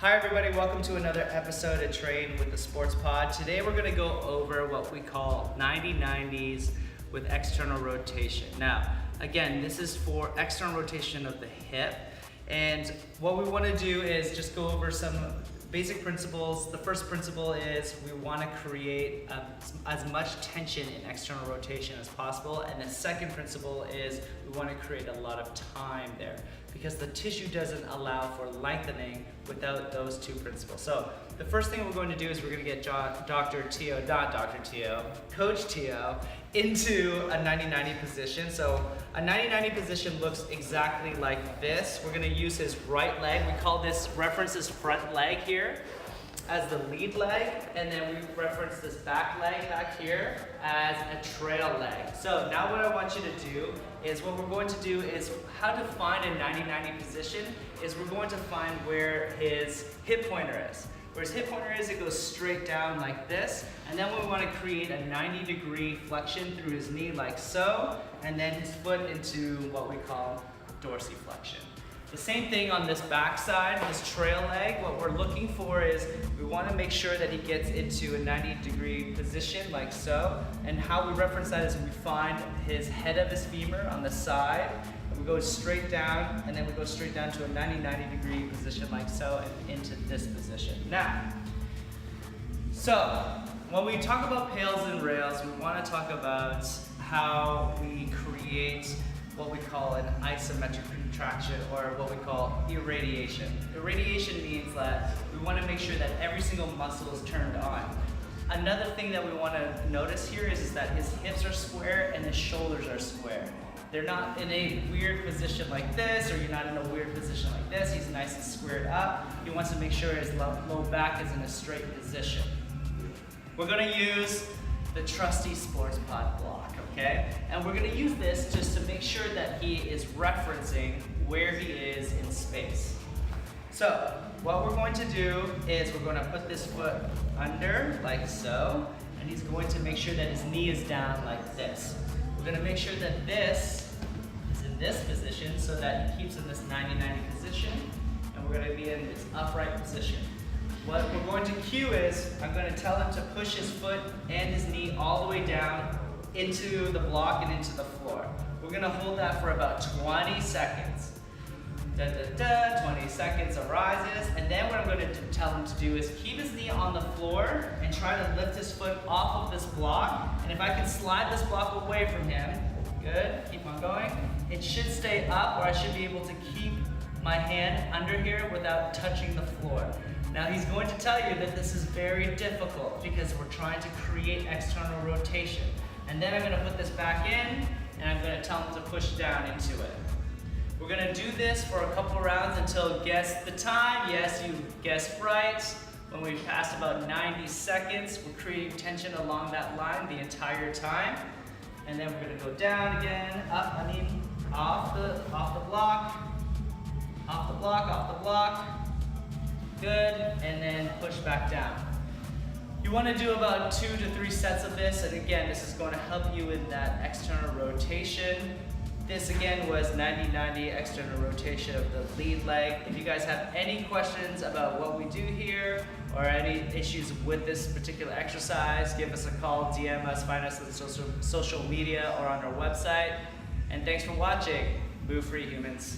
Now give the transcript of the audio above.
Hi everybody, welcome to another episode of Train with the Sports Pod. Today we're going to go over what we call 90-90s with external rotation. Now, again, this is for external rotation of the hip. And what we want to do is just go over some basic principles. The first principle is we want to create as much tension in external rotation as possible. And the second principle is we want to create a lot of time there because the tissue doesn't allow for lengthening without those two principles. So the first thing we're going to do is we're going to get Coach Teo into a 90-90 position. So a 90-90 position looks exactly like this. We're going to use his right leg. We call this, reference his front leg here as the lead leg, and then we reference this back leg back here as a trail leg. So now what I want you to do is what we're going to do is how to find a 90-90 position is we're going to find where his hip pointer is. Where his hip pointer is, it goes straight down like this, and then we want to create a 90-degree flexion through his knee like so, and then his foot into what we call dorsiflexion. The same thing on this back side, his trail leg. What we're looking for is we want to make sure that he gets into a 90-degree position like so, and how we reference that is we find his head of his femur on the side, and we go straight down, and then we go straight down to a 90-degree position like so, and into this position. Now, so when we talk about pails and rails, we want to talk about how we create what we call an isometric contraction, or what we call irradiation. Irradiation means that we want to make sure that every single muscle is turned on. Another thing that we want to notice here is that his hips are square and his shoulders are square. They're not in a weird position like this, or you're not in a weird position like this. He's nice and squared up. He wants to make sure his low back is in a straight position. We're going to use the trusty Sports Pod block, okay? And we're going to use this just to make sure that he is referencing where he is in space. So what we're going to do is we're going to put this foot under like so, and he's going to make sure that his knee is down like this. We're going to make sure that this is in this position so that he keeps in this 90-90 position, and we're going to be in this upright position. What we're going to cue is, I'm going to tell him to push his foot and his knee all the way down into the block and into the floor. We're going to hold that for about 20 seconds. 20 seconds arises, and then what I'm going to tell him to do is keep his knee on the floor and try to lift his foot off of this block. And if I can slide this block away from him, good, keep on going. It should stay up, or I should be able to keep my hand under here without touching the floor. Now he's going to tell you that this is very difficult because we're trying to create external rotation. And then I'm going to put this back in, and I'm going to tell him to push down into it. We're going to do this for a couple rounds until guess the time. Yes, you guessed right. When we've passed about 90 seconds, we're creating tension along that line the entire time. And then we're going to go down again, up, off the block, off the block, off the block. Good, and then push back down. You want to do about 2 to 3 sets of this, and again, this is going to help you in that external rotation. This again was 90-90 external rotation of the lead leg. If you guys have any questions about what we do here, or any issues with this particular exercise, give us a call, DM us, find us on social media or on our website. And thanks for watching. Move free, humans.